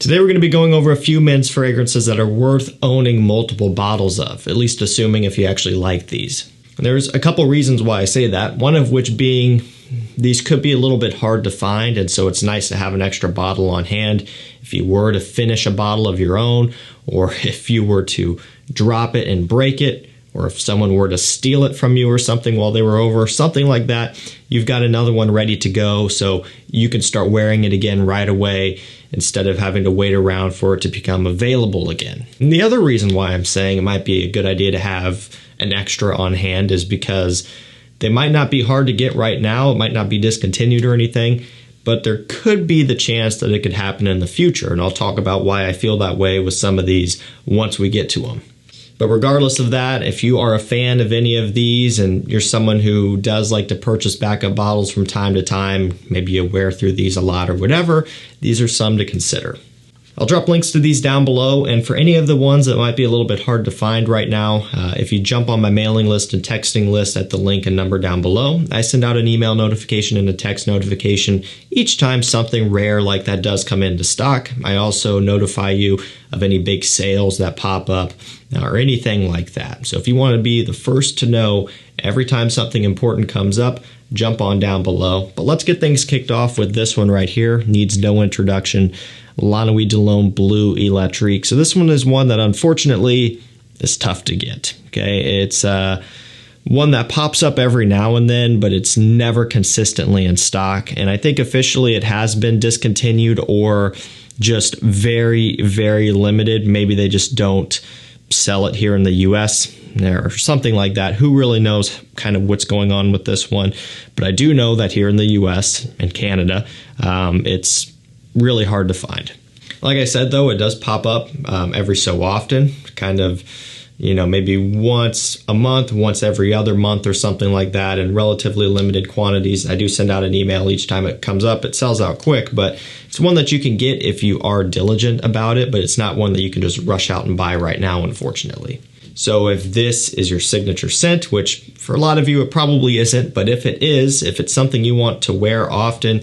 Today we're going to be going over a few men's fragrances that are worth owning multiple bottles of, at least assuming if you actually like these. And there's a couple reasons why I say that, one of which being these could be a little bit hard to find, and so it's nice to have an extra bottle on hand if you were to finish a bottle of your own, or if you were to drop it and break it, or if someone were to steal it from you or something while they were over, something like that, you've got another one ready to go so you can start wearing it again right away instead of having to wait around for it to become available again. And the other reason why I'm saying it might be a good idea to have an extra on hand is because they might not be hard to get right now, it might not be discontinued or anything, but there could be the chance that it could happen in the future, and I'll talk about why I feel that way with some of these once we get to them. But regardless of that, if you are a fan of any of these and you're someone who does like to purchase backup bottles from time to time, maybe you wear through these a lot or whatever, these are some to consider. I'll drop links to these down below, and for any of the ones that might be a little bit hard to find right now, if you jump on my mailing list and texting list at the link and number down below, I send out an email notification and a text notification each time something rare like that does come into stock. I also notify you of any big sales that pop up or anything like that. So if you want to be the first to know every time something important comes up, jump on down below. But let's get things kicked off with this one right here. Needs no introduction. La Nuit de l'Homme Bleu Electrique. So this one is one that unfortunately is tough to get. Okay, it's one that pops up every now and then, but it's never consistently in stock. And I think officially it has been discontinued or just very, very limited. Maybe they just don't sell it here in the US or something like that. Who really knows kind of what's going on with this one? But I do know that here in the US and Canada, it's really hard to find. Like I said, though, it does pop up every so often, kind of, you know, maybe once a month, once every other month or something like that, in relatively limited quantities. I do send out an email each time it comes up. It sells out quick, but it's one that you can get if you are diligent about it, but it's not one that you can just rush out and buy right now, unfortunately. So if this is your signature scent, which for a lot of you it probably isn't, but if it is, if it's something you want to wear often,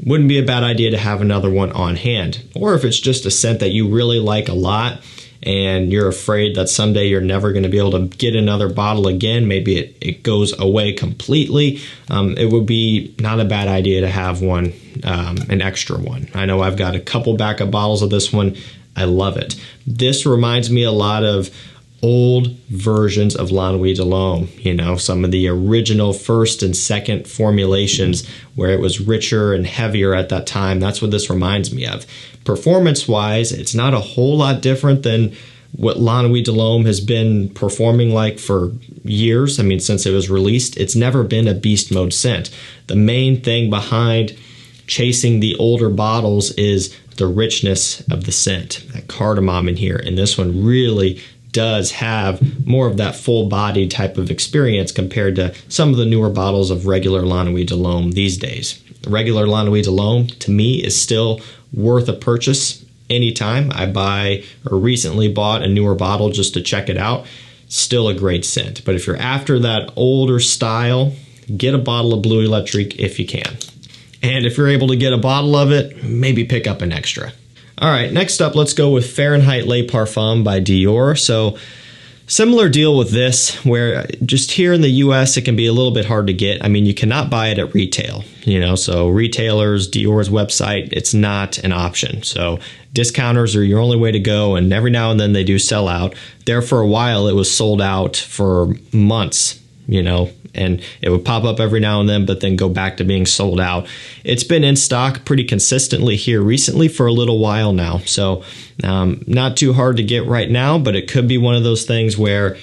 wouldn't be a bad idea to have another one on hand. Or if it's just a scent that you really like a lot and you're afraid that someday you're never going to be able to get another bottle again, maybe it goes away completely, it would be not a bad idea to have one, an extra one. I know I've got a couple backup bottles of this one. I love it. This reminds me a lot of old versions of La Nuit de l'Homme, you know, some of the original first and second formulations where it was richer and heavier at that time. That's what this reminds me of. Performance-wise, it's not a whole lot different than what La Nuit de l'Homme has been performing like for years. I mean, since it was released, it's never been a beast mode scent. The main thing behind chasing the older bottles is the richness of the scent, that cardamom in here, and this one really does have more of that full-bodied type of experience compared to some of the newer bottles of regular La Nuit de l'Homme these days. The regular La Nuit de l'Homme, to me, is still worth a purchase anytime. I buy or recently bought a newer bottle just to check it out. Still a great scent. But if you're after that older style, get a bottle of Bleu Electrique if you can. And if you're able to get a bottle of it, maybe pick up an extra. All right, next up, let's go with Fahrenheit Les Parfums by Dior. So similar deal with this, where just here in the US, it can be a little bit hard to get. I mean, you cannot buy it at retail, you know, so retailers, Dior's website, it's not an option. So discounters are your only way to go, and every now and then they do sell out. There for a while, it was sold out for months, you know, and it would pop up every now and then, but then go back to being sold out. It's been in stock pretty consistently here recently for a little while now. So not too hard to get right now, but it could be one of those things where,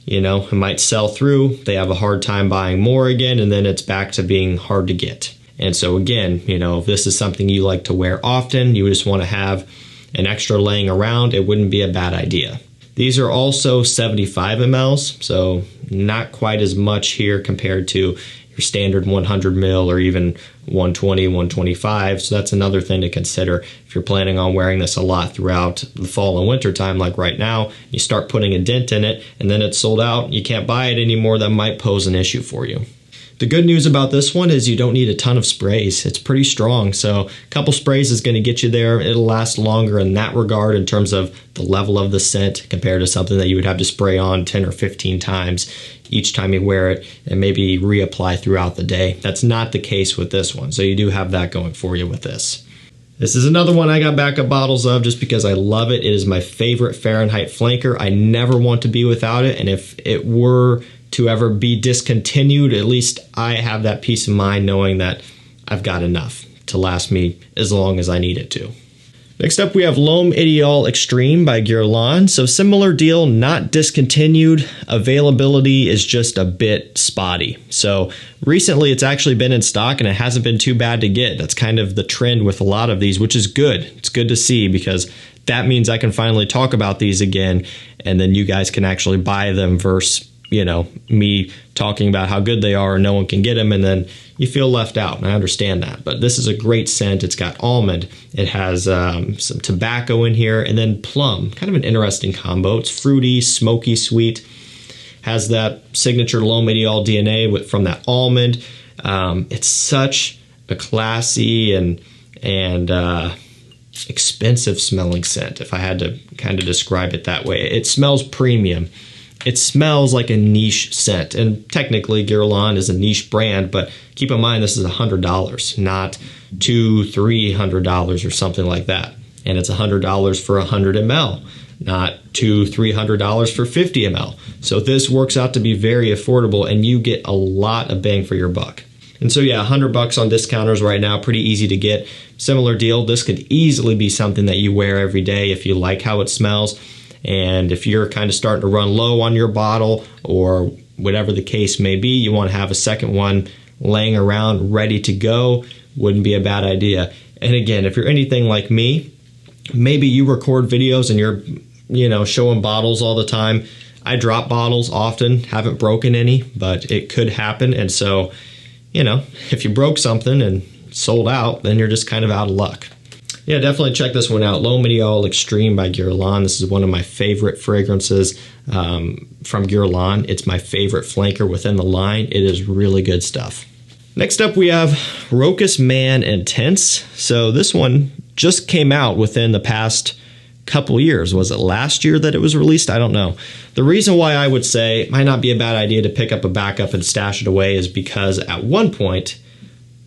you know, it might sell through, they have a hard time buying more again, and then it's back to being hard to get. And so again, you know, if this is something you like to wear often, you just want to have an extra laying around, it wouldn't be a bad idea. These are also 75 mLs, so not quite as much here compared to your standard 100 ml or even 120, 125. So that's another thing to consider. If you're planning on wearing this a lot throughout the fall and winter time, like right now, you start putting a dent in it and then it's sold out, you can't buy it anymore, that might pose an issue for you. The good news about this one is you don't need a ton of sprays. It's pretty strong, so a couple sprays is going to get you there. It'll last longer in that regard in terms of the level of the scent compared to something that you would have to spray on 10 or 15 times each time you wear it and maybe reapply throughout the day. That's not the case with this one, so you do have that going for you with this. This is another one I got backup bottles of just because I love it. It is my favorite Fahrenheit flanker. I never want to be without it, and if it were to ever be discontinued, at least I have that peace of mind knowing that I've got enough to last me as long as I need it to. Next up, we have L'Homme Ideal Extreme by Guerlain. So similar deal, not discontinued. Availability is just a bit spotty. So recently it's actually been in stock and it hasn't been too bad to get. That's kind of the trend with a lot of these, which is good. It's good to see because that means I can finally talk about these again and then you guys can actually buy them versus, you know, me talking about how good they are and no one can get them and then you feel left out, and I understand that. But this is a great scent. It's got almond. It has some tobacco in here and then plum. Kind of an interesting combo. It's fruity, smoky, sweet. Has that signature L'Homme Ideal DNA from that almond. It's such a classy and expensive smelling scent, if I had to kind of describe it that way. It smells premium. It smells like a niche scent, and technically Guerlain is a niche brand, but keep in mind this is $100, not $200-300 or something like that. And it's $100 for 100 ml, not $200-300 for 50 ml. So this works out to be very affordable, and you get a lot of bang for your buck. And so yeah, $100 on discounters right now, pretty easy to get. Similar deal, this could easily be something that you wear every day if you like how it smells. And if you're kind of starting to run low on your bottle or whatever the case may be, you want to have a second one laying around ready to go, wouldn't be a bad idea. And again, if you're anything like me, maybe you record videos and you're, you know, showing bottles all the time. I drop bottles often, haven't broken any, but it could happen. And so, you know, if you broke something and sold out, then you're just kind of out of luck. Yeah, definitely check this one out. L'Homme Ideal Extreme by Guerlain. This is one of my favorite fragrances from Guerlain. It's my favorite flanker within the line. It is really good stuff. Next up, we have Rocus Man Intense. So this one just came out within the past couple years. Was it last year that it was released? I don't know. The reason why I would say it might not be a bad idea to pick up a backup and stash it away is because at one point,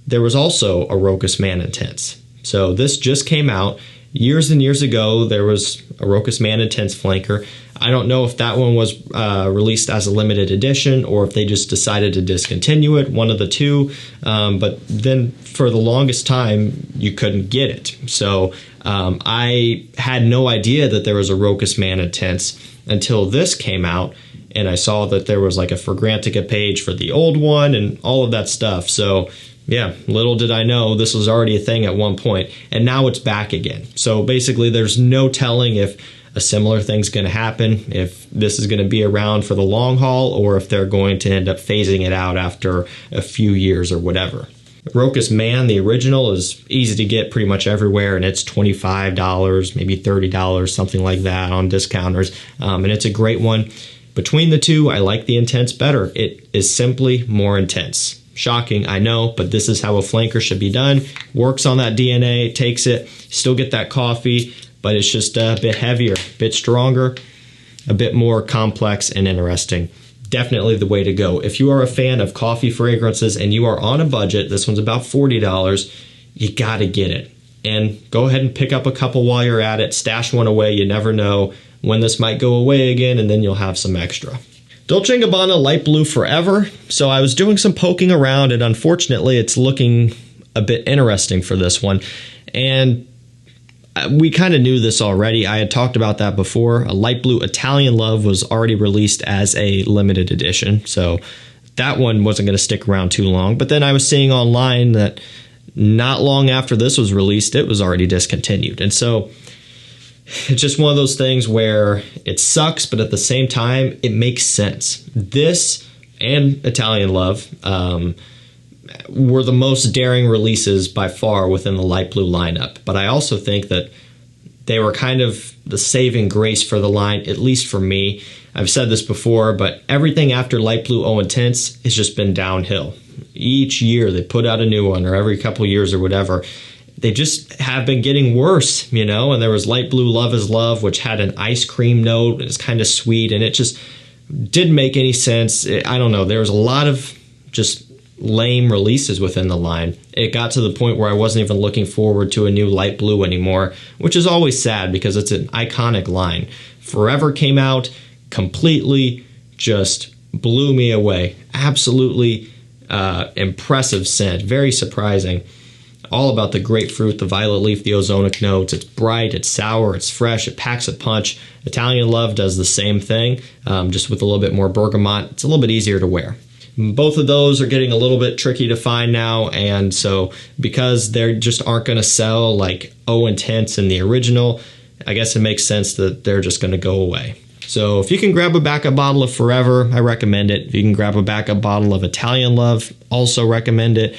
there was also a Rocus Man Intense. So this just came out. Years and years ago, there was a Rocus Man Intense flanker. I don't know if that one was released as a limited edition or if they just decided to discontinue it, one of the two. But then for the longest time, you couldn't get it. So I had no idea that there was a Rocus Man Intense until this came out. And I saw that there was like a Fragrantica page for the old one and all of that stuff. So yeah, little did I know this was already a thing at one point, and now it's back again. So basically there's no telling if a similar thing's going to happen, if this is going to be around for the long haul, or if they're going to end up phasing it out after a few years or whatever. Rocus Man, the original, is easy to get pretty much everywhere, and it's $25, maybe $30, something like that on discounters, and it's a great one. Between the two, I like the Intense better. It is simply more intense. Shocking, I know, but this is how a flanker should be done. Works on that DNA, takes it, still get that coffee, but it's just a bit heavier, a bit stronger, a bit more complex and interesting. Definitely the way to go. If you are a fan of coffee fragrances and you are on a budget, this one's about $40, you gotta get it. And go ahead and pick up a couple while you're at it, stash one away, you never know when this might go away again, and then you'll have some extra. Dolce & Gabbana Light Blue Forever. So I was doing some poking around, and unfortunately it's looking a bit interesting for this one. And we kind of knew this already. I had talked about that before. A Light Blue Italian Love was already released as a limited edition. So that one wasn't going to stick around too long. But then I was seeing online that not long after this was released, it was already discontinued. And so it's just one of those things where it sucks, but at the same time, it makes sense. This and Italian Love were the most daring releases by far within the light blue lineup. But I also think that they were kind of the saving grace for the line, at least for me. I've said this before, but everything after Light Blue Eau Intense has just been downhill. each year they put out a new one, or every couple years or whatever. They just have been getting worse, you know. And there was Light Blue Love is Love, which had an ice cream note. It's kind of sweet, and it just didn't make any sense. I don't know. There was a lot of just lame releases within the line. It got to the point where I wasn't even looking forward to a new light blue anymore, which is always sad because it's an iconic line. Forever came out, completely just blew me away. Absolutely impressive scent, very surprising. All about the grapefruit, the violet leaf, the ozonic notes. It's bright, it's sour, it's fresh, it packs a punch. Italian Love does the same thing, just with a little bit more bergamot. It's a little bit easier to wear. Both of those are getting a little bit tricky to find now, and so because they just aren't going to sell like O Intense and the original, I guess it makes sense that they're just going to go away. So if you can grab a backup bottle of Forever, I recommend it. If you can grab a backup bottle of Italian Love, also recommend it.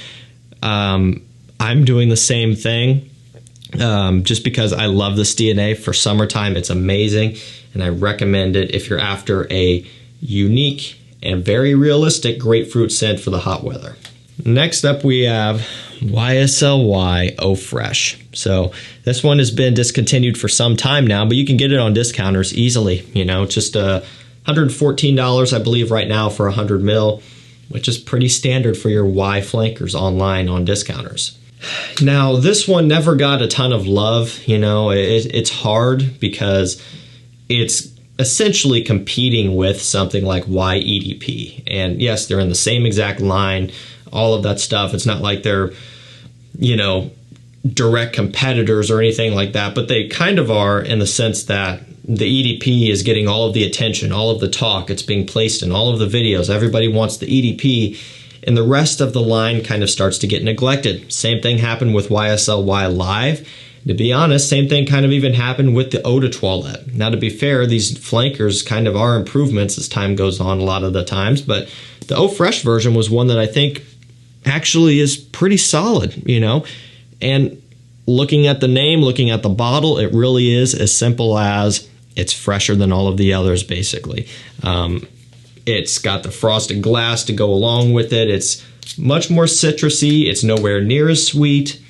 I'm doing the same thing just because I love this DNA for summertime. It's amazing, and I recommend it if you're after a unique and very realistic grapefruit scent for the hot weather. Next up we have YSLY Eau Fresh. So this one has been discontinued for some time now, but you can get it on discounters easily. You know, just $114 I believe right now for 100 ml, which is pretty standard for your Y flankers online on discounters. Now this one never got a ton of love. You know, it's hard because it's essentially competing with something like YEDP. And yes, they're in the same exact line, all of that stuff. It's not like they're, you know, direct competitors or anything like that, but they kind of are in the sense that the EDP is getting all of the attention, all of the talk. It's being placed in all of the videos. Everybody wants the EDP, and the rest of the line kind of starts to get neglected. Same thing happened with YSLY Live. To be honest, same thing kind of even happened with the Eau de Toilette. Now, to be fair, these flankers kind of are improvements as time goes on a lot of the times, but the Eau Fresh version was one that I think actually is pretty solid, you know. And looking at the name, looking at the bottle, it really is as simple as it's fresher than all of the others, basically. It's got the frosted glass to go along with it. It's much more citrusy. It's nowhere near as sweet.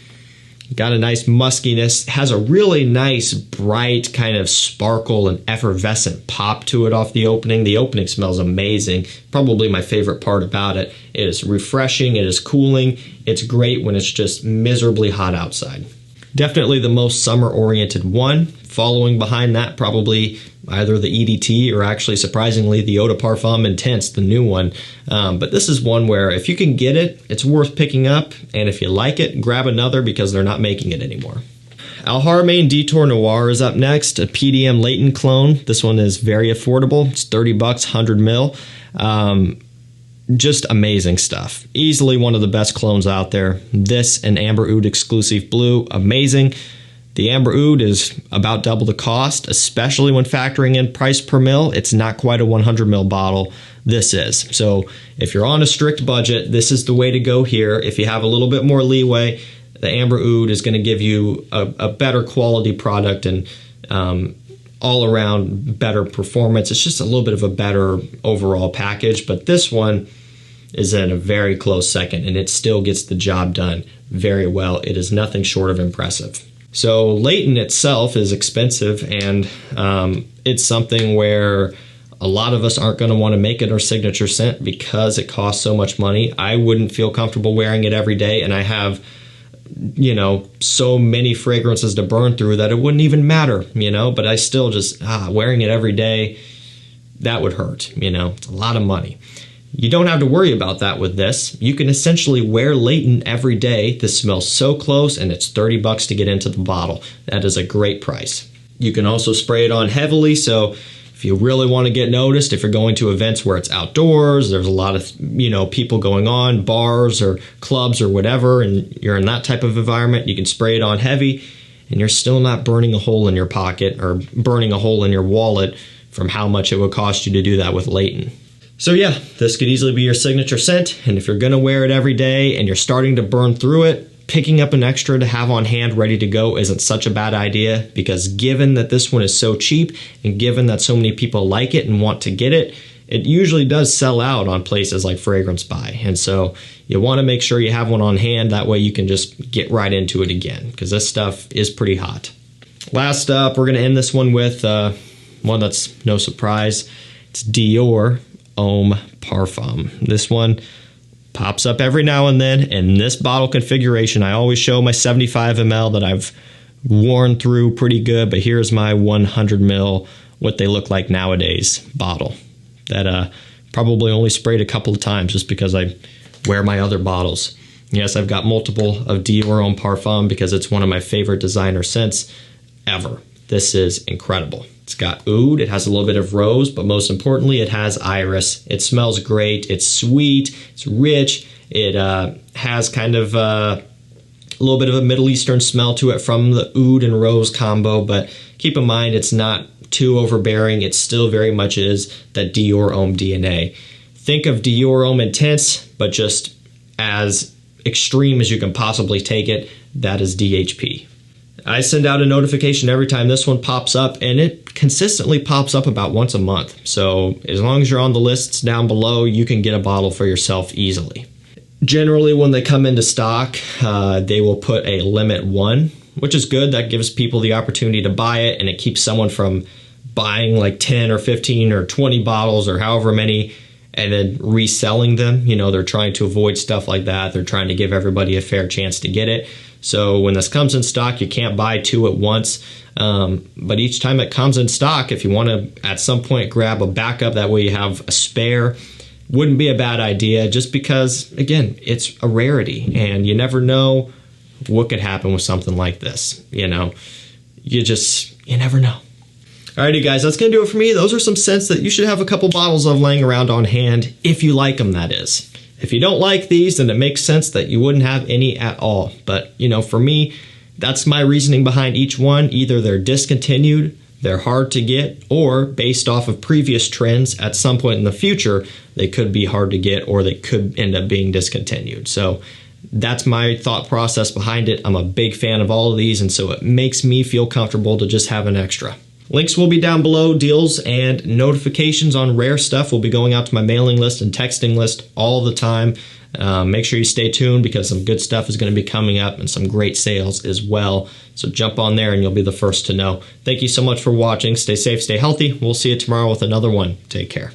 Got a nice muskiness, has a really nice bright kind of sparkle and effervescent pop to it off the opening. The opening smells amazing. Probably my favorite part about it. It is refreshing, it is cooling. It's great when it's just miserably hot outside. Definitely the most summer-oriented one. Following behind that, probably either the EDT or actually, surprisingly, the Eau de Parfum Intense, the new one. But this is one where if you can get it, it's worth picking up. And if you like it, grab another because they're not making it anymore. Al Haramain Detour Noir is up next, a PDM latent clone. This one is very affordable. It's $30, 100 ml. Just amazing stuff. Easily one of the best clones out there. This and Amber Oud Exclusive Blue, amazing. The Amber Oud is about double the cost, especially when factoring in price per mil. It's not quite a 100 ml bottle. This is. So if you're on a strict budget, this is the way to go here. If you have a little bit more leeway, the Amber Oud is going to give you a better quality product and all around better performance. It's just a little bit of a better overall package, but this one is in a very close second, and it still gets the job done very well. It is nothing short of impressive. So latent itself is expensive, and it's something where a lot of us aren't going to want to make it our signature scent because it costs so much money. I wouldn't feel comfortable wearing it every day, and I have, you know, so many fragrances to burn through that it wouldn't even matter, you know, but I still just, wearing it every day, that would hurt, you know, it's a lot of money. You don't have to worry about that with this. You can essentially wear latent every day. This smells so close, and it's $30 to get into the bottle. That is a great price. You can also spray it on heavily, so if you really want to get noticed, if you're going to events where it's outdoors, there's a lot of, you know, people going on, bars or clubs or whatever, and you're in that type of environment, you can spray it on heavy, and you're still not burning a hole in your pocket or burning a hole in your wallet from how much it would cost you to do that with latent. So yeah, this could easily be your signature scent, and if you're going to wear it every day and you're starting to burn through it, picking up an extra to have on hand ready to go isn't such a bad idea, because given that this one is so cheap and given that so many people like it and want to get it, it usually does sell out on places like Fragrance By. And so you want to make sure you have one on hand. That way you can just get right into it again, because this stuff is pretty hot. Last up, we're going to end this one with one that's no surprise. It's Dior Homme Parfum. This one pops up every now and then. In this bottle configuration, I always show my 75 ml that I've worn through pretty good, but here's my 100 ml, what they look like nowadays bottle that probably only sprayed a couple of times just because I wear my other bottles. Yes, I've got multiple of Dior Homme Parfum because it's one of my favorite designer scents ever. This is incredible. It's got oud, it has a little bit of rose, but most importantly, it has iris. It smells great, it's sweet, it's rich, it has kind of a little bit of a Middle Eastern smell to it from the oud and rose combo, but keep in mind it's not too overbearing. It still very much is that Dior Homme DNA. Think of Dior Homme Intense, but just as extreme as you can possibly take it. That is DHP. I send out a notification every time this one pops up, and it consistently pops up about once a month. So as long as you're on the lists down below, you can get a bottle for yourself easily. Generally, when they come into stock, they will put a limit 1, which is good. That gives people the opportunity to buy it, and it keeps someone from buying like 10 or 15 or 20 bottles or however many and then reselling them. You know, they're trying to avoid stuff like that. They're trying to give everybody a fair chance to get it. So when this comes in stock, you can't buy 2 at once. But each time it comes in stock, if you want to at some point grab a backup, that way you have a spare, wouldn't be a bad idea, just because, again, it's a rarity and you never know what could happen with something like this. You know, you never know. Alrighty guys, that's going to do it for me. Those are some scents that you should have a couple bottles of laying around on hand, if you like them, that is. If you don't like these, then it makes sense that you wouldn't have any at all. But, you know, for me, that's my reasoning behind each one. Either they're discontinued, they're hard to get, or based off of previous trends, at some point in the future, they could be hard to get or they could end up being discontinued. So that's my thought process behind it. I'm a big fan of all of these, and so it makes me feel comfortable to just have an extra. Links will be down below. Deals and notifications on rare stuff will be going out to my mailing list and texting list all the time. Make sure you stay tuned because some good stuff is going to be coming up and some great sales as well. So jump on there and you'll be the first to know. Thank you so much for watching. Stay safe, stay healthy. We'll see you tomorrow with another one. Take care.